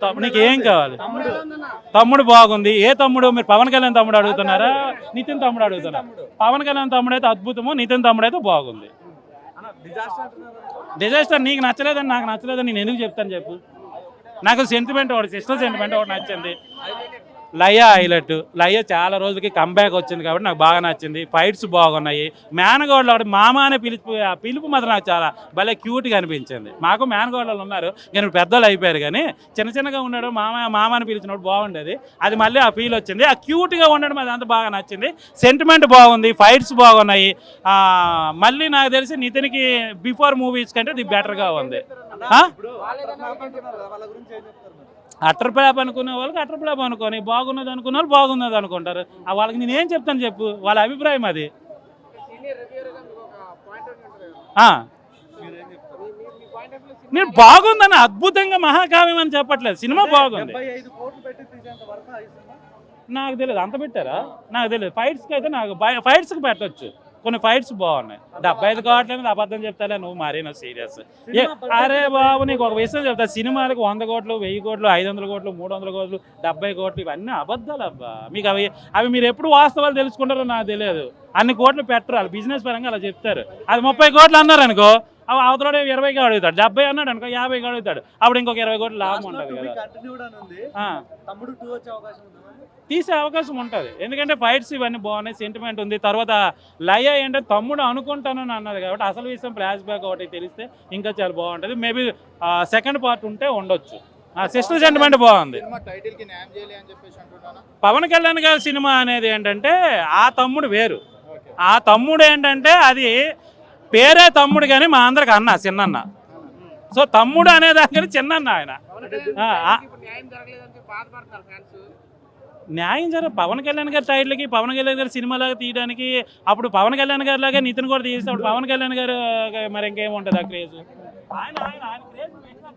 నీకు ఏం కావాలి? తమ్ముడు బాగుంది. ఏ తమ్ముడు? మీరు పవన్ కళ్యాణ్ తమ్ముడు అడుగుతున్నారా, నితిన్ తమ్ముడు అడుగుతున్నారా? పవన్ కళ్యాణ్ తమ్ముడు అయితే అద్భుతము, నితిన్ తమ్ముడు అయితే బాగుంది. డిజాస్టర్ నీకు నచ్చలేదని నాకు నచ్చలేదని నేను ఎందుకు చెప్తాను చెప్పు. నాకు సెంటిమెంట్ ఒకటి, సిస్టర్ సెంటిమెంట్ ఒకటి నచ్చింది. లయ హైలైట్. లయ చాలా రోజులకి కంబ్యాక్ వచ్చింది కాబట్టి నాకు బాగా నచ్చింది. ఫైట్స్ బాగున్నాయి. మేనగోడలు ఒకటి మామ అనే పిలుపు మాత్రం నాకు చాలా భలే క్యూట్గా అనిపించింది. మాకు మేనగోడలు ఉన్నారు కానీ పెద్దలు అయిపోయారు, కానీ చిన్న చిన్నగా ఉన్నాడు. మామ అని పిలిచినప్పుడు బాగుండేది. అది మళ్ళీ ఆ ఫీల్ వచ్చింది. ఆ క్యూట్గా ఉండడం అది అంతా బాగా నచ్చింది. సెంటిమెంట్ బాగుంది, ఫైట్స్ బాగున్నాయి. మళ్ళీ నాకు తెలిసి నితిన్కి బిఫోర్ మూవీస్ కంటే ఇది బెటర్గా ఉంది. అటర్ ప్లాప్ అనుకునే వాళ్ళకి అటర్ ప్లాప్ అనుకోని, బాగున్నది అనుకున్న వాళ్ళు బాగున్నది అనుకుంటారు. వాళ్ళకి నేనేం చెప్తాను చెప్పు, వాళ్ళ అభిప్రాయం అది. నేను బాగుందని, అద్భుతంగా మహాకావ్యం అని చెప్పట్లేదు, సినిమా బాగుంది. నాకు తెలియదు అంత పెట్టారా, నాకు తెలియదు. ఫైట్స్కి అయితే నాకు ఫైట్స్కి పెట్టచ్చు, కొన్ని ఫైట్స్ బాగున్నాయి. 75 కోట్లనేది అబద్ధం చెప్తాలే నువ్వు, మరీ నువ్వు సీరియస్. అరే బాబు, నీకు ఒక విషయం చెప్తా, సినిమాలకు 100 కోట్లు, 1000 కోట్లు, 500 కోట్లు, 300 కోట్లు, 70 కోట్లు, ఇవన్నీ అబద్ధాలు అబ్బా. మీకు అవి మీరు ఎప్పుడు వాస్తవాలు తెలుసుకుంటారో నాకు తెలియదు. అన్ని కోట్లు పెట్టరు, వాళ్ళు బిజినెస్ పరంగా అలా చెప్తారు. అది 30 కోట్లు అన్నారు అనుకో, అవతల 20కి అడుగుతాడు, 70 అన్నాడు అనుకో 50కి అడుగుతాడు, అప్పుడు ఇంకొక 20 కోట్లు లాభం ఉంటుంది కదా. తీసే అవకాశం ఉంటుంది, ఎందుకంటే ఫైట్స్ ఇవన్నీ బాగున్నాయి, సెంటిమెంట్ ఉంది. తర్వాత లయ ఏంటంటే తమ్ముడు అనుకుంటానని అన్నది కాబట్టి అసలు విషయం ఫ్లాష్ బ్యాక్ ఒకటి తెలిస్తే ఇంకా చాలా బాగుంటుంది. మేబీ సెకండ్ పార్ట్ ఉంటే ఉండొచ్చు. సిస్టర్ సెంటిమెంట్ బాగుంది. పవన్ కళ్యాణ్ గారి సినిమా అనేది ఏంటంటే ఆ తమ్ముడు వేరు. ఆ తమ్ముడు ఏంటంటే అది పేరే తమ్ముడు, కానీ మా అందరికి అన్న, చిన్నన్న. సో తమ్ముడు అనేదానికి చిన్నన్న ఆయన. న్యాయం జరగదు. పవన్ కళ్యాణ్ గారి టైటిల్కి, పవన్ కళ్యాణ్ గారి సినిమాలాగా తీయడానికి, అప్పుడు పవన్ కళ్యాణ్ గారి లాగా నితిన్ కూడా తీస్తే అప్పుడు పవన్ కళ్యాణ్ గారు మరి ఇంకేముంటుంది ఆ క్రేజ్. ఆయన క్రేజ్